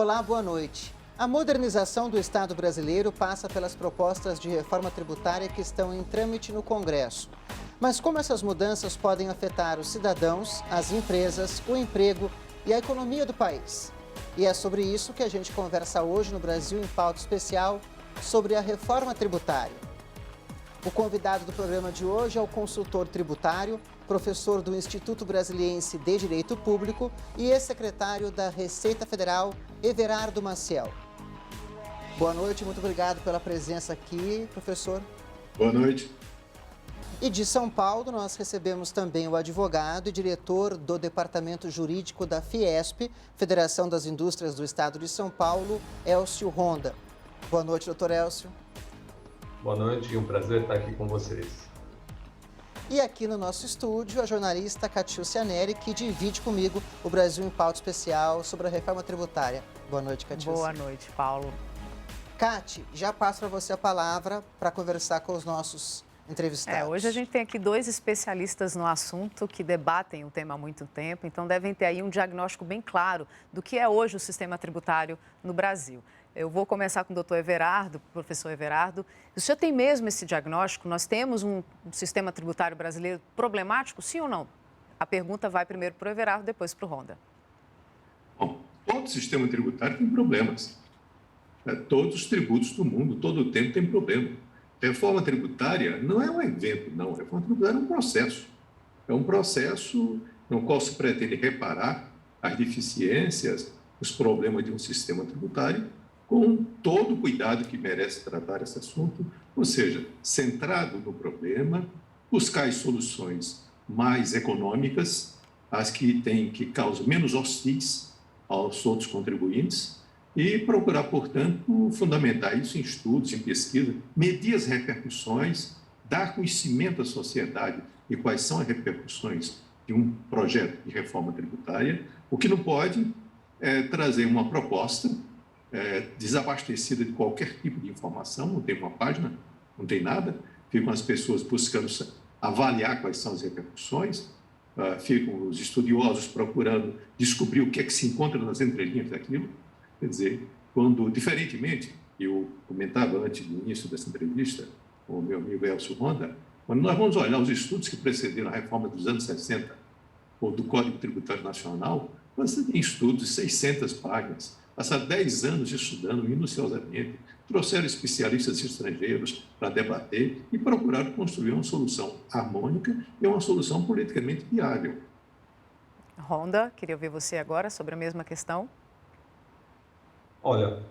Olá, boa noite. A modernização do Estado brasileiro passa pelas propostas de reforma tributária que estão em trâmite no Congresso. Mas como essas mudanças podem afetar os cidadãos, as empresas, o emprego e a economia do país? E é sobre isso que a gente conversa hoje no Brasil em Pauta Especial sobre a reforma tributária. O convidado do programa de hoje é o consultor tributário, professor do Instituto Brasiliense de Direito Público e ex-secretário da Receita Federal, Everardo Maciel. Boa noite, muito obrigado pela presença aqui, professor. Boa noite. E de São Paulo, nós recebemos também o advogado e diretor do Departamento Jurídico da Fiesp, Federação das Indústrias do Estado de São Paulo, Elcio Ronda. Boa noite, doutor Elcio. Boa noite, um prazer estar aqui com vocês. E aqui no nosso estúdio, a jornalista Catiúcia Neri, que divide comigo o Brasil em Pauta Especial sobre a reforma tributária. Boa noite, Catiúcia. Boa noite, Paulo. Cati, já passo para você a palavra para conversar com os nossos entrevistados. Hoje a gente tem aqui dois especialistas no assunto que debatem o tema há muito tempo, então devem ter aí um diagnóstico bem claro do que é hoje o sistema tributário no Brasil. Eu vou começar com o doutor Everardo, professor Everardo. O senhor tem mesmo esse diagnóstico? Nós temos um sistema tributário brasileiro problemático, sim ou não? A pergunta vai primeiro para o Everardo, depois para o Ronda. Bom, todo sistema tributário tem problemas. Todos os tributos do mundo, todo o tempo tem problema. Reforma tributária não é um evento, não. Reforma tributária é um processo. É um processo no qual se pretende reparar as deficiências, os problemas de um sistema tributário, com todo o cuidado que merece tratar esse assunto, ou seja, centrado no problema, buscar as soluções mais econômicas, as que causam menos hostis aos outros contribuintes, e procurar, portanto, fundamentar isso em estudos, em pesquisa, medir as repercussões, dar conhecimento à sociedade de quais são as repercussões de um projeto de reforma tributária. O que não pode é trazer uma proposta desabastecida de qualquer tipo de informação, não tem uma página, não tem nada, ficam as pessoas buscando avaliar quais são as repercussões, ficam os estudiosos procurando descobrir o que é que se encontra nas entrelinhas daquilo. Quer dizer, diferentemente, eu comentava antes do início dessa entrevista com o meu amigo Elcio Ronda, quando nós vamos olhar os estudos que precederam a reforma dos anos 60, ou do Código Tributário Nacional, você tem estudos de 600 páginas, passaram 10 anos estudando minuciosamente, trouxeram especialistas estrangeiros para debater e procuraram construir uma solução harmônica e uma solução politicamente viável. Ronda, queria ouvir você agora sobre a mesma questão. Olha,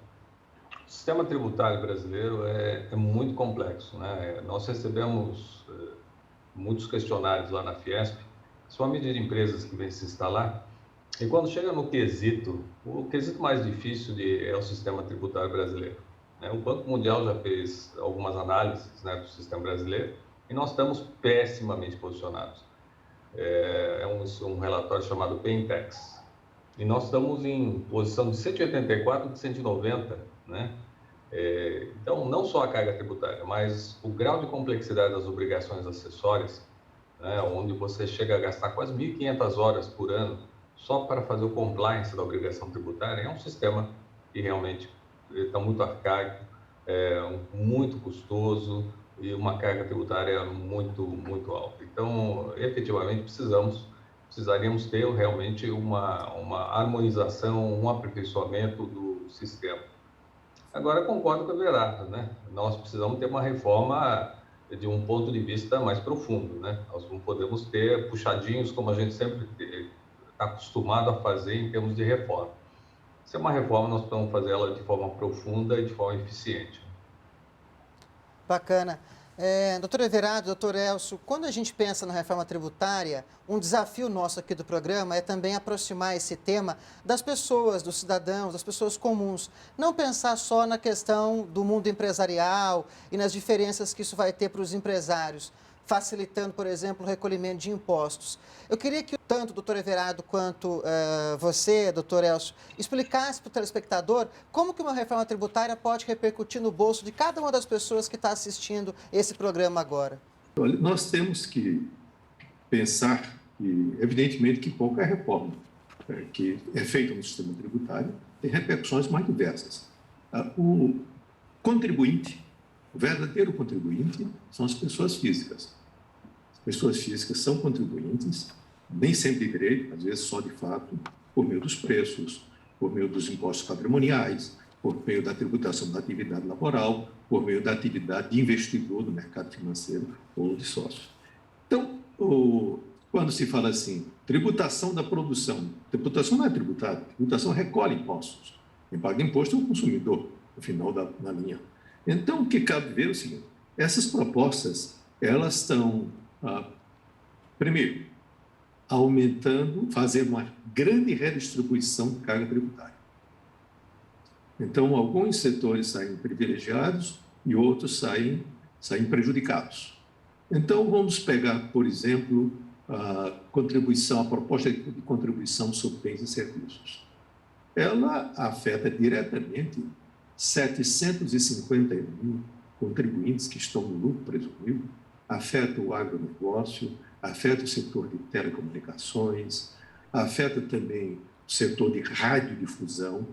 o sistema tributário brasileiro é muito complexo, né? Nós recebemos muitos questionários lá na Fiesp, são a medida de empresas que vêm se instalar, e quando chega no quesito, o quesito mais difícil é o sistema tributário brasileiro, né? O Banco Mundial já fez algumas análises, né, do sistema brasileiro e nós estamos pessimamente posicionados. É um relatório chamado PENTEX. E nós estamos em posição de 184 de 190, né? Então, não só a carga tributária, mas o grau de complexidade das obrigações acessórias, né, onde você chega a gastar quase 1.500 horas por ano só para fazer o compliance da obrigação tributária, é um sistema que realmente está muito arcaico, muito custoso e uma carga tributária muito, muito alta. Então, efetivamente, precisaríamos ter realmente uma harmonização, um aperfeiçoamento do sistema. Agora, concordo com o Everardo, né? Nós precisamos ter uma reforma de um ponto de vista mais profundo, né? Nós não podemos ter puxadinhos como a gente sempre está acostumado a fazer em termos de reforma. Se é uma reforma, nós precisamos fazer ela de forma profunda e de forma eficiente. Bacana. Doutor Everardo, doutor Elcio, quando a gente pensa na reforma tributária, um desafio nosso aqui do programa é também aproximar esse tema das pessoas, dos cidadãos, das pessoas comuns. Não pensar só na questão do mundo empresarial e nas diferenças que isso vai ter para os empresários, facilitando, por exemplo, o recolhimento de impostos. Eu queria que tanto o doutor Everardo quanto você, doutor Elcio, explicasse para o telespectador como que uma reforma tributária pode repercutir no bolso de cada uma das pessoas que está assistindo esse programa agora. Olha, nós temos que pensar, evidentemente, que qualquer reforma que é feita no sistema tributário tem repercussões mais diversas. O contribuinte, o verdadeiro contribuinte, são as pessoas físicas. As pessoas físicas são contribuintes, nem sempre de direito, às vezes só de fato, por meio dos preços, por meio dos impostos patrimoniais, por meio da tributação da atividade laboral, por meio da atividade de investidor do mercado financeiro ou de sócio. Então, quando se fala assim, tributação da produção, tributação não é tributada, tributação recolhe impostos. Quem paga imposto é o consumidor, no final da linha. Então, o que cabe ver é o seguinte, essas propostas, elas estão, primeiro, aumentando, fazendo uma grande redistribuição de carga tributária. Então, alguns setores saem privilegiados e outros saem prejudicados. Então, vamos pegar, por exemplo, a proposta de contribuição sobre bens e serviços. Ela afeta diretamente 750 mil contribuintes que estão no lucro presumido, afeta o agronegócio, afeta o setor de telecomunicações, afeta também o setor de radiodifusão,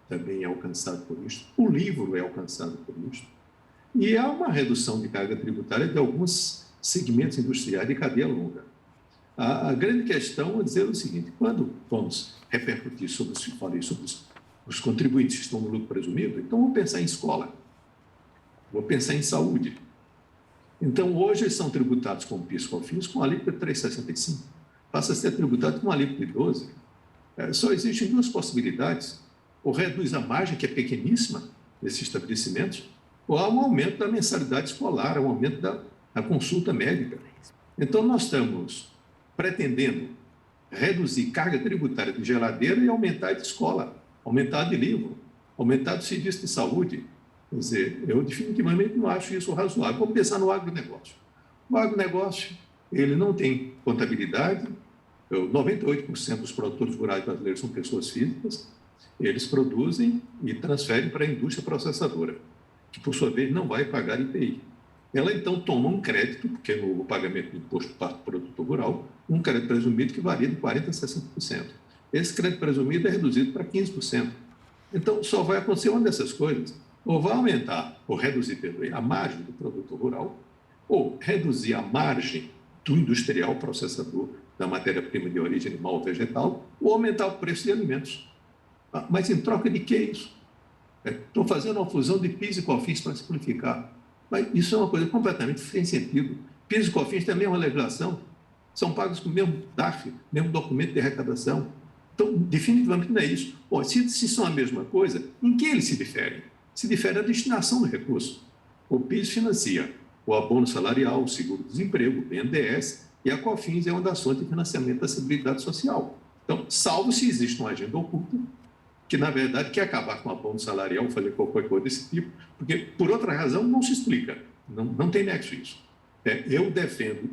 também é alcançado por isso, o livro é alcançado por isso, e há uma redução de carga tributária de alguns segmentos industriais de cadeia longa. A grande questão é dizer o seguinte, quando vamos repercutir sobre os contribuintes que estão no lucro presumido, então vamos pensar em escola, vou pensar em saúde. Então, hoje eles são tributados com PIS/COFINS com alíquota de 3,65. Passa a ser tributado com alíquota de 12. Só existem duas possibilidades. Ou reduz a margem, que é pequeníssima, desses estabelecimentos, ou há um aumento da mensalidade escolar, um aumento da consulta médica. Então, nós estamos pretendendo reduzir carga tributária de geladeira e aumentar a de escola, aumentar a de livro, aumentar o serviço de saúde. Quer dizer, eu definitivamente não acho isso razoável. Vamos pensar no agronegócio. O agronegócio, ele não tem contabilidade, 98% dos produtores rurais brasileiros são pessoas físicas, eles produzem e transferem para a indústria processadora, que, por sua vez, não vai pagar IPI. Ela, então, toma um crédito, porque no pagamento do imposto para o produtor rural, um crédito presumido que varia de 40% a 60%. Esse crédito presumido é reduzido para 15%. Então, só vai acontecer uma dessas coisas. Ou vai aumentar, ou reduzir a margem do produtor rural, ou reduzir a margem do industrial processador da matéria-prima de origem animal ou vegetal, ou aumentar o preço de alimentos. Mas em troca de que isso? Estou fazendo uma fusão de PIS e COFINS para simplificar. Mas isso é uma coisa completamente sem sentido. PIS e COFINS têm a mesma legislação, são pagos com o mesmo DARF, mesmo documento de arrecadação. Então, definitivamente não é isso. Bom, se são a mesma coisa, em que eles se diferem? Se difere a destinação do recurso. O PIS financia o abono salarial, o seguro-desemprego, o BNDES, e a COFINS é uma das fontes de financiamento da Seguridade Social. Então, salvo se existe uma agenda oculta, que, na verdade, quer acabar com o abono salarial, fazer qualquer coisa desse tipo, porque, por outra razão, não se explica. Não tem nexo isso. Eu defendo,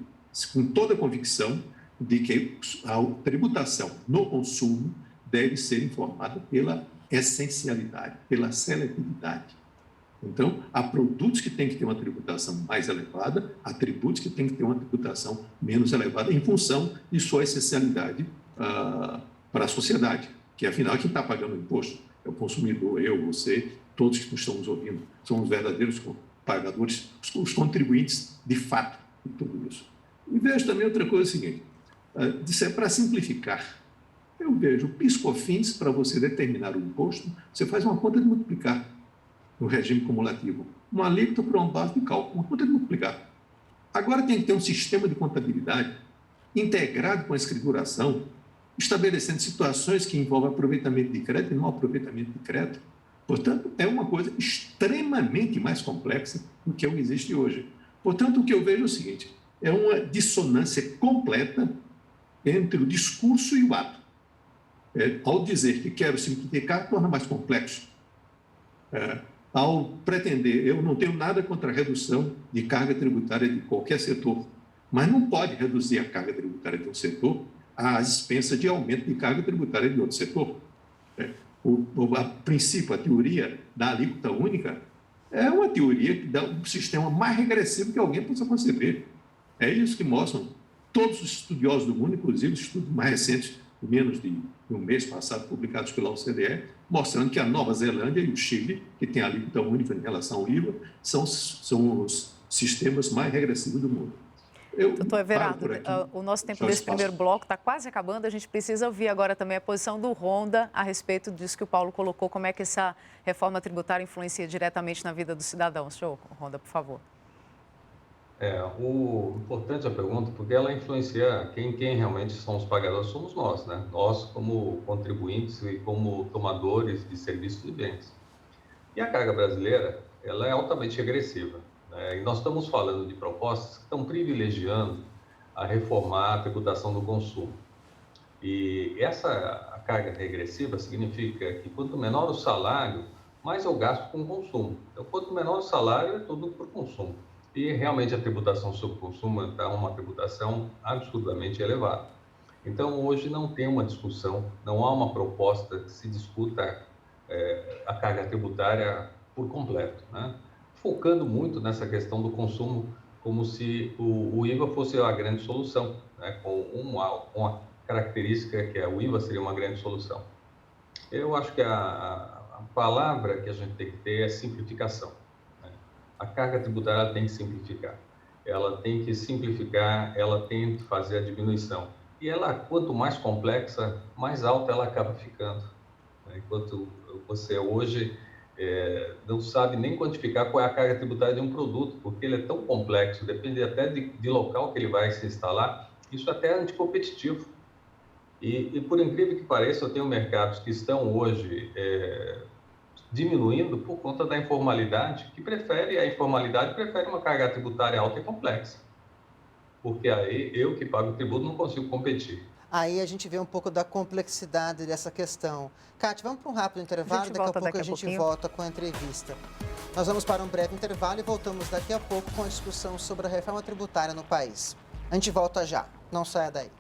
com toda a convicção, de que a tributação no consumo deve ser informada pela essencialidade, pela seletividade. Então, há produtos que têm que ter uma tributação mais elevada, há tributos que têm que ter uma tributação menos elevada em função de sua essencialidade para a sociedade, que, afinal, quem está pagando o imposto é o consumidor, eu, você, todos que estamos ouvindo, são os verdadeiros pagadores, os contribuintes de fato de tudo isso. E vejo também outra coisa seguinte, para simplificar, eu vejo o PIS/COFINS, para você determinar o imposto, você faz uma conta de multiplicar no regime cumulativo, uma alíquota para uma base de cálculo, uma conta de multiplicar. Agora tem que ter um sistema de contabilidade integrado com a escrituração, estabelecendo situações que envolvem aproveitamento de crédito e não aproveitamento de crédito. Portanto, é uma coisa extremamente mais complexa do que o que existe hoje. Portanto, o que eu vejo é o seguinte, é uma dissonância completa entre o discurso e o ato. Ao dizer que quero simplificar, torna mais complexo. Ao pretender, eu não tenho nada contra a redução de carga tributária de qualquer setor, mas não pode reduzir a carga tributária de um setor às expensas de aumento de carga tributária de outro setor. A princípio, a teoria da alíquota única é uma teoria que dá um sistema mais regressivo que alguém possa conceber. É isso que mostram todos os estudiosos do mundo, inclusive os estudos mais recentes, menos de um mês passado, publicados pela OCDE, mostrando que a Nova Zelândia e o Chile, que tem a alíquota única em relação ao IVA, são os sistemas mais regressivos do mundo. Doutor Everardo, o nosso tempo desse primeiro bloco está quase acabando. A gente precisa ouvir agora também a posição do Honda a respeito disso que o Paulo colocou, como é que essa reforma tributária influencia diretamente na vida do cidadão. Senhor Honda, por favor. O importante é a pergunta, porque ela influencia quem realmente são os pagadores, somos nós, né? Nós como contribuintes e como tomadores de serviços e bens. E a carga brasileira, ela é altamente regressiva. E nós estamos falando de propostas que estão privilegiando a reformar a tributação do consumo. E a carga regressiva significa que quanto menor o salário, mais eu gasto com consumo. Então, quanto menor o salário, é tudo por consumo. E realmente a tributação sobre o consumo está uma tributação absurdamente elevada. Então, hoje não tem uma discussão, não há uma proposta que se discuta a carga tributária por completo, né? Focando muito nessa questão do consumo, como se o IVA fosse a grande solução, né? Com uma característica que o IVA seria uma grande solução. Eu acho que a palavra que a gente tem que ter é simplificação. Né? A carga tributária tem que simplificar. Ela tem que simplificar, ela tem que fazer a diminuição. E ela, quanto mais complexa, mais alta ela acaba ficando. Né? Enquanto você hoje não sabe nem quantificar qual é a carga tributária de um produto, porque ele é tão complexo, depende até de local que ele vai se instalar, isso até é anticompetitivo. E por incrível que pareça, eu tenho mercados que estão hoje diminuindo por conta da informalidade, que prefere uma carga tributária alta e complexa. Porque aí eu que pago o tributo não consigo competir. Aí a gente vê um pouco da complexidade dessa questão. Cátia, vamos para um rápido intervalo, daqui a pouco a gente volta com a entrevista. Nós vamos para um breve intervalo e voltamos daqui a pouco com a discussão sobre a reforma tributária no país. A gente volta já, não saia daí.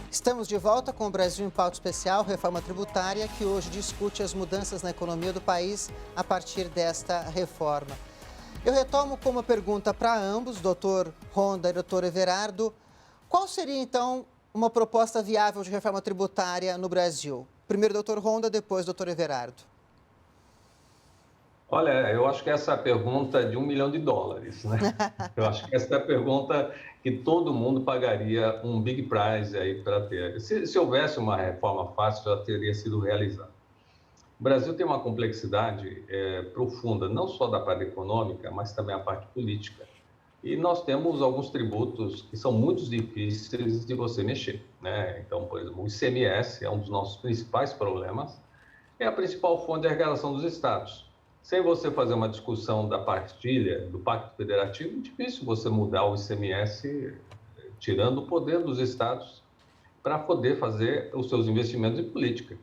Estamos de volta com o Brasil em Pauta Especial, Reforma Tributária, que hoje discute as mudanças na economia do país a partir desta reforma. Eu retomo com uma pergunta para ambos, doutor Honda e doutor Everardo. Qual seria, então, uma proposta viável de reforma tributária no Brasil? Primeiro doutor Honda, depois doutor Everardo. Olha, eu acho que essa é a pergunta de $1 milhão, né? Eu acho que essa é a pergunta que todo mundo pagaria um big prize aí para ter. Se houvesse uma reforma fácil, já teria sido realizada. O Brasil tem uma complexidade profunda, não só da parte econômica, mas também a parte política. E nós temos alguns tributos que são muito difíceis de você mexer, né? Então, por exemplo, o ICMS é um dos nossos principais problemas, é a principal fonte de arrecadação dos estados. Sem você fazer uma discussão da partilha, do Pacto Federativo, é difícil você mudar o ICMS, tirando o poder dos estados para poder fazer os seus investimentos em política.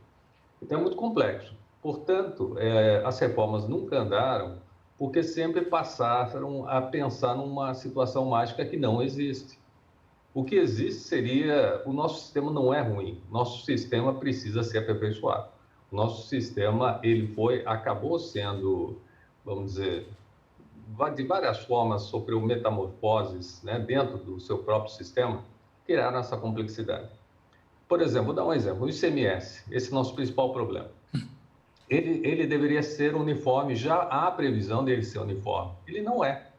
Então, é muito complexo. Portanto, as reformas nunca andaram porque sempre passaram a pensar numa situação mágica que não existe. O que existe seria... O nosso sistema não é ruim, nosso sistema precisa ser aperfeiçoado. Nosso sistema, acabou sendo, vamos dizer, de várias formas, sofreu metamorfoses, né, dentro do seu próprio sistema, criaram essa complexidade. Por exemplo, vou dar um exemplo, o ICMS, esse é o nosso principal problema. Ele deveria ser uniforme, já há previsão dele ser uniforme, ele não é.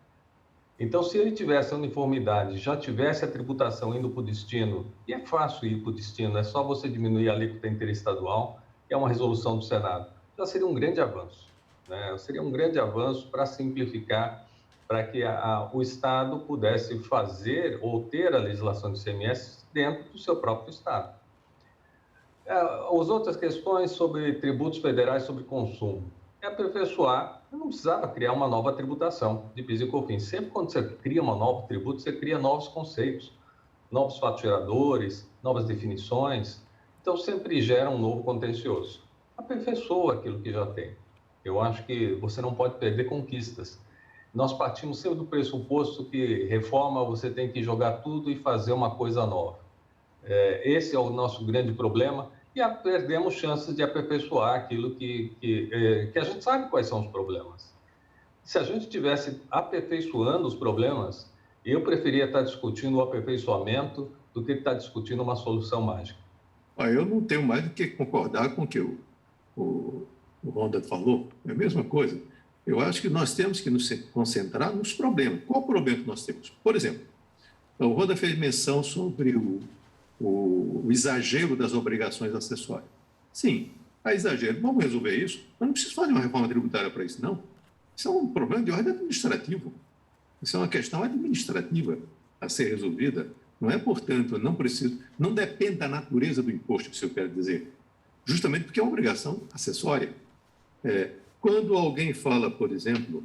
Então, se ele tivesse a uniformidade, já tivesse a tributação indo para o destino, e é fácil ir para o destino, é só você diminuir a alíquota interestadual, que é uma resolução do Senado, já seria um grande avanço, né? Seria um grande avanço para simplificar, para que o Estado pudesse fazer ou ter a legislação de ICMS dentro do seu próprio Estado. As outras questões sobre tributos federais sobre consumo, é aperfeiçoar, não precisava criar uma nova tributação de PIS e COFINS. Sempre quando você cria um novo tributo, você cria novos conceitos, novos faturadores, novas definições. Então, sempre gera um novo contencioso. Aperfeiçoa aquilo que já tem. Eu acho que você não pode perder conquistas. nós partimos sempre do pressuposto que reforma você tem que jogar tudo e fazer uma coisa nova. Esse é o nosso grande problema e perdemos chances de aperfeiçoar aquilo que a gente sabe quais são os problemas. Se a gente estivesse aperfeiçoando os problemas, eu preferia estar discutindo o aperfeiçoamento do que estar discutindo uma solução mágica. Eu não tenho mais do que concordar com o que o Ronda falou, é a mesma coisa. Eu acho que nós temos que nos concentrar nos problemas. Qual o problema que nós temos? Por exemplo, o Ronda fez menção sobre o exagero das obrigações acessórias. Sim, há exagero. Vamos resolver isso? Mas não precisa fazer uma reforma tributária para isso, não. Isso é um problema de ordem administrativa. Isso é uma questão administrativa a ser resolvida. Não é, portanto, não depende da natureza do imposto, isso eu quero dizer. Justamente porque é uma obrigação acessória. Quando alguém fala, por exemplo,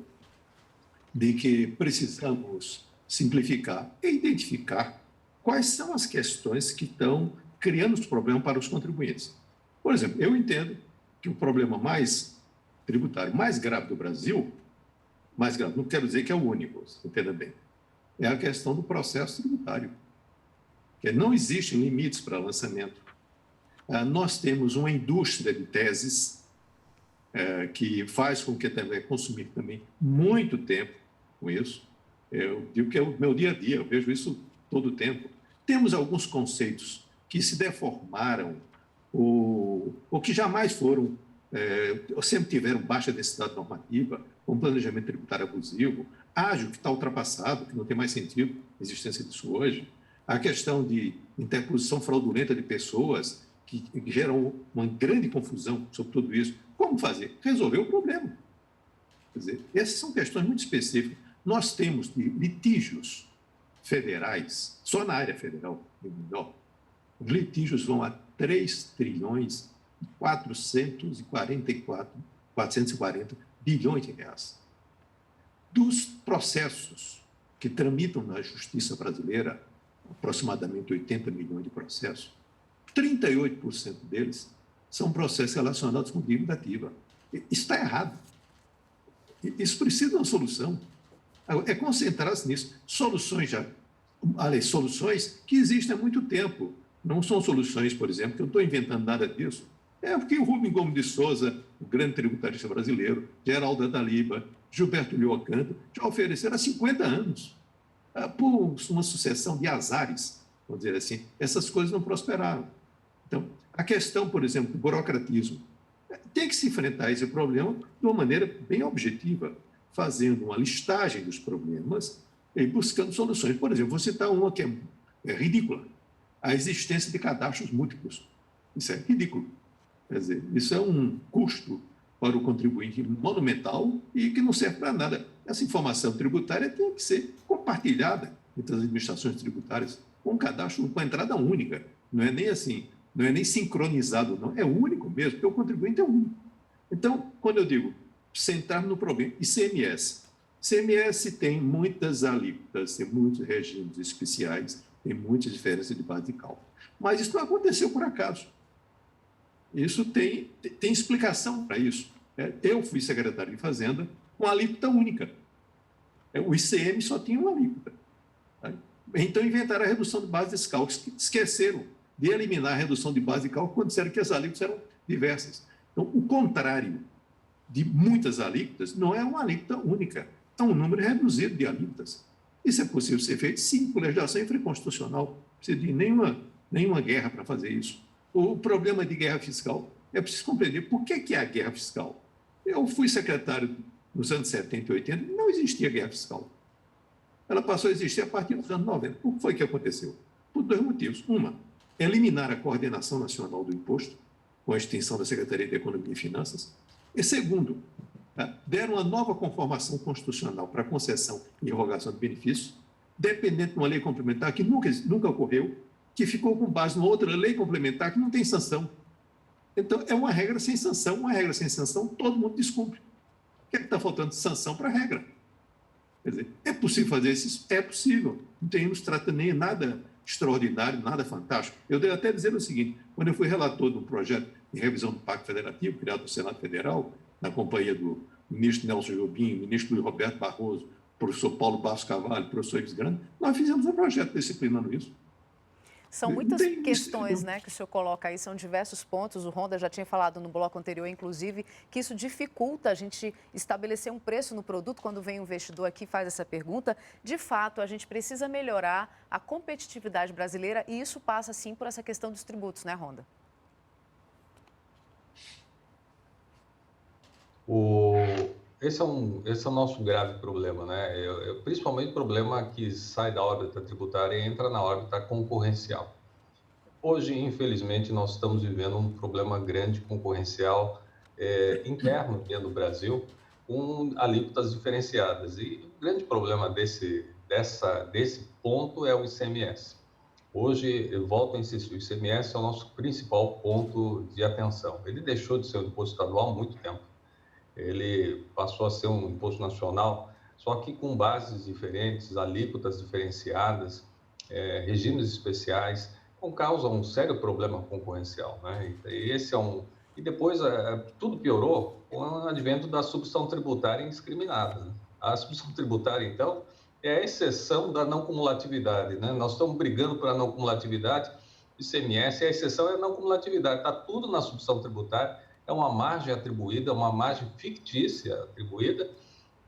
de que precisamos simplificar e identificar quais são as questões que estão criando os problemas para os contribuintes. Por exemplo, eu entendo que o problema tributário mais grave do Brasil, mais grave, não quero dizer que é o único, você entenda bem, é a questão do processo tributário, que não existem limites para lançamento. Nós temos uma indústria de teses que faz com que também consumir também muito tempo com isso. Eu digo que é o meu dia a dia, eu vejo isso todo o tempo. Temos alguns conceitos que se deformaram ou que jamais foram, ou sempre tiveram baixa densidade normativa, com planejamento tributário abusivo, ágil, que está ultrapassado, que não tem mais sentido a existência disso hoje. A questão de interposição fraudulenta de pessoas, que geram uma grande confusão sobre tudo isso. Como fazer? Resolver o problema. Quer dizer, essas são questões muito específicas. Nós temos litígios federais, só na área federal, os litígios vão a 3 trilhões e 440 bilhões de reais. Dos processos que tramitam na justiça brasileira, aproximadamente 80 milhões de processos, 38% deles são processos relacionados com dívida ativa. Isso está errado. Isso precisa de uma solução. É concentrar-se nisso. Soluções que existem há muito tempo. Não são soluções, por exemplo, que eu não estou inventando nada disso. É porque o Rubem Gomes de Souza, o grande tributarista brasileiro, Geraldo Adaliba, Gilberto Liocanto, já ofereceram há 50 anos. Por uma sucessão de azares, vamos dizer assim, essas coisas não prosperaram. Então, a questão, por exemplo, do burocratismo, tem que se enfrentar esse problema de uma maneira bem objetiva, fazendo uma listagem dos problemas e buscando soluções. Por exemplo, vou citar uma que é ridícula, a existência de cadastros múltiplos. Isso é ridículo. Quer dizer, isso é um custo para o contribuinte monumental e que não serve para nada. Essa informação tributária tem que ser compartilhada entre as administrações tributárias com um cadastro, com entrada única. Não é nem assim, não é nem sincronizado, não. É único mesmo, porque o contribuinte é único. Então, quando eu digo centrar no problema, ICMS. ICMS tem muitas alíquotas, tem muitos regimes especiais, tem muitas diferenças de base de cálculo. Mas isso não aconteceu por acaso. Isso tem explicação para isso. Eu fui secretário de Fazenda com alíquota única. O ICM só tinha uma alíquota. Então, inventaram a redução de base de cálculo. Esqueceram de eliminar a redução de base de cálculo quando disseram que as alíquotas eram diversas. Então, o contrário de muitas alíquotas não é uma alíquota única. É um número reduzido de alíquotas. Isso é possível ser feito, sim, por legislação infraconstitucional. Não precisa de nenhuma guerra para fazer isso. O problema de guerra fiscal é preciso compreender por que é a guerra fiscal. Eu fui secretário nos anos 70 e 80 e não existia guerra fiscal. Ela passou a existir a partir dos anos 90. O que foi que aconteceu? Por 2 motivos. Uma, eliminar a coordenação nacional do imposto, com a extinção da Secretaria de Economia e Finanças. E segundo, deram uma nova conformação constitucional para concessão e revogação de benefícios, dependente de uma lei complementar que nunca ocorreu, que ficou com base numa outra lei complementar que não tem sanção. Então, é uma regra sem sanção. Uma regra sem sanção, todo mundo descumpre. O que é que está faltando? Sanção para a regra. Quer dizer, é possível fazer isso? É possível. Não se trata nem de nada extraordinário, nada fantástico. Eu devo até dizer o seguinte, quando eu fui relator de um projeto de revisão do Pacto Federativo, criado no Senado Federal, na companhia do ministro Nelson Jobim, ministro Luiz Roberto Barroso, professor Paulo Bastos Carvalho, professor Ives Grande, nós fizemos um projeto disciplinando isso. São muitas questões, né, que o senhor coloca aí, são diversos pontos. O Ronda já tinha falado no bloco anterior, inclusive, que isso dificulta a gente estabelecer um preço no produto. Quando vem um investidor aqui e faz essa pergunta, de fato, a gente precisa melhorar a competitividade brasileira e isso passa, sim, por essa questão dos tributos, né, Ronda? Esse é o nosso grave problema, né? Principalmente o problema que sai da órbita tributária e entra na órbita concorrencial. Hoje, infelizmente, nós estamos vivendo um problema grande concorrencial interno dentro do Brasil, com alíquotas diferenciadas. E o grande problema desse ponto é o ICMS. Hoje, eu volto a insistir, o ICMS é o nosso principal ponto de atenção. Ele deixou de ser um imposto estadual há muito tempo. Ele passou a ser um imposto nacional, só que com bases diferentes, alíquotas diferenciadas, regimes especiais, com causa um sério problema concorrencial, né? E depois tudo piorou com o advento da substituição tributária indiscriminada, né? A substituição tributária, então, é a exceção da não cumulatividade, né? Nós estamos brigando pela não cumulatividade, ICMS, a exceção é a não cumulatividade, está tudo na substituição tributária. É uma margem atribuída, uma margem fictícia atribuída,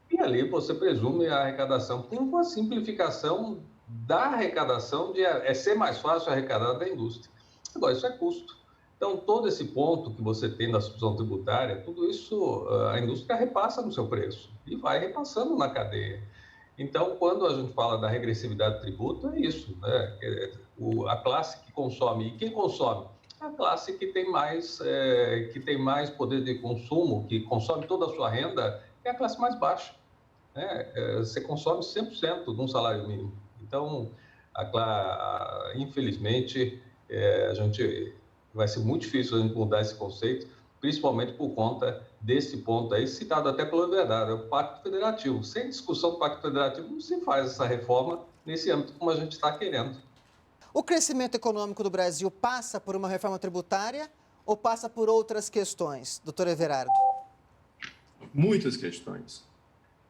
e ali você presume a arrecadação. Tem uma simplificação da arrecadação, ser mais fácil arrecadar da indústria. Agora, isso é custo. Então, todo esse ponto que você tem da substituição tributária, tudo isso a indústria repassa no seu preço e vai repassando na cadeia. Então, quando a gente fala da regressividade do tributo, é isso, né? A classe que consome. E quem consome? A classe que tem mais poder de consumo, que consome toda a sua renda, é a classe mais baixa, né? Você consome 100% de um salário mínimo. Então, infelizmente, vai ser muito difícil a gente mudar esse conceito, principalmente por conta desse ponto aí, citado até pelo Everardo, é o Pacto Federativo. Sem discussão do Pacto Federativo, não se faz essa reforma nesse âmbito como a gente está querendo. O crescimento econômico do Brasil passa por uma reforma tributária ou passa por outras questões, doutor Everardo? Muitas questões.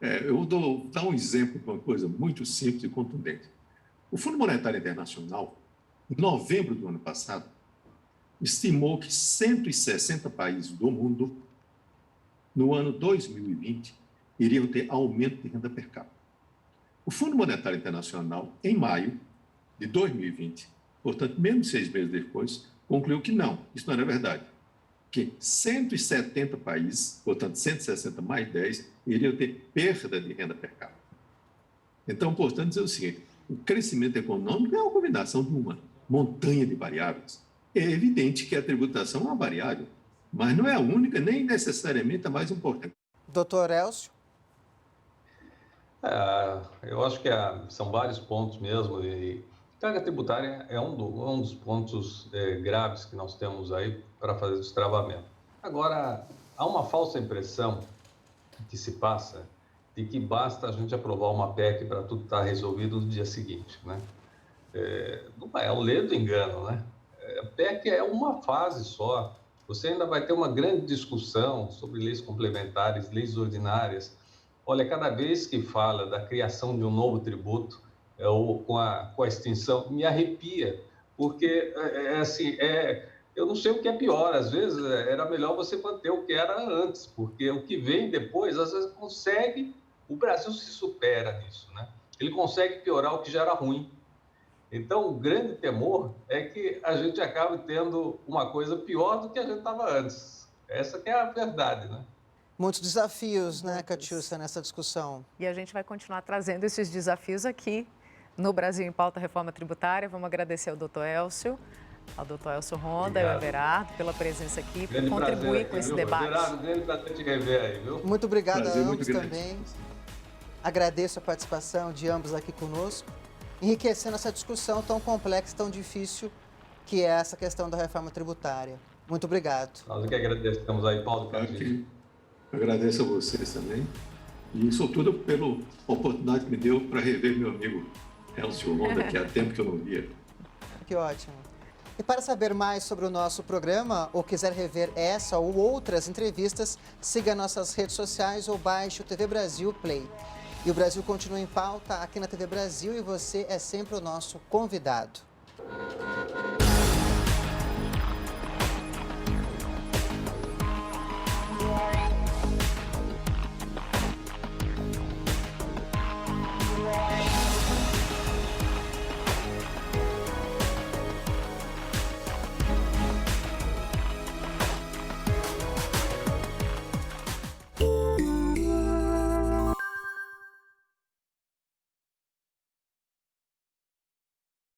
Eu vou dar um exemplo de uma coisa muito simples e contundente. O Fundo Monetário Internacional, em novembro do ano passado, estimou que 160 países do mundo, no ano 2020, iriam ter aumento de renda per capita. O Fundo Monetário Internacional, em maio de 2020, portanto, menos de 6 meses depois, concluiu que não, isso não era verdade. Que 170 países, portanto, 160 mais 10, iriam ter perda de renda per capita. Então, portanto, dizer o seguinte, o crescimento econômico é uma combinação de uma montanha de variáveis. É evidente que a tributação é uma variável, mas não é a única, nem necessariamente a mais importante. Doutor Elcio? Eu acho que são vários pontos mesmo, e carga tributária é um dos pontos graves que nós temos aí para fazer o destravamento. Agora, há uma falsa impressão que se passa de que basta a gente aprovar uma PEC para tudo estar resolvido no dia seguinte, né? Não é o ledo engano, né? A PEC é uma fase só. Você ainda vai ter uma grande discussão sobre leis complementares, leis ordinárias. Olha, cada vez que fala da criação de um novo tributo, ou com a extinção, me arrepia, porque eu não sei o que é pior, às vezes era melhor você manter o que era antes, porque o que vem depois, às vezes o Brasil se supera nisso, né? Ele consegue piorar o que já era ruim. Então, o grande temor é que a gente acabe tendo uma coisa pior do que a gente estava antes. Essa que é a verdade, né? Muitos desafios, né, Catiúcia, nessa discussão. E a gente vai continuar trazendo esses desafios aqui no Brasil em Pauta Reforma Tributária. Vamos agradecer ao doutor Elcio Ronda e ao Everardo pela presença aqui, por contribuir com esse debate. Everardo, grande prazer te rever aí, viu? Muito obrigado a ambos muito também. Agradeço a participação de ambos aqui conosco, enriquecendo essa discussão tão complexa, tão difícil, que é essa questão da reforma tributária. Muito obrigado. Nós que agradecemos aí, Paulo Cândido. Agradeço a vocês também. E, sobretudo, pela oportunidade que me deu para rever meu amigo Elcio Ronda, que há tempo que eu não via. Que ótimo. E para saber mais sobre o nosso programa ou quiser rever essa ou outras entrevistas, siga nossas redes sociais ou baixe o TV Brasil Play. E o Brasil continua em pauta aqui na TV Brasil e você é sempre o nosso convidado. Yeah.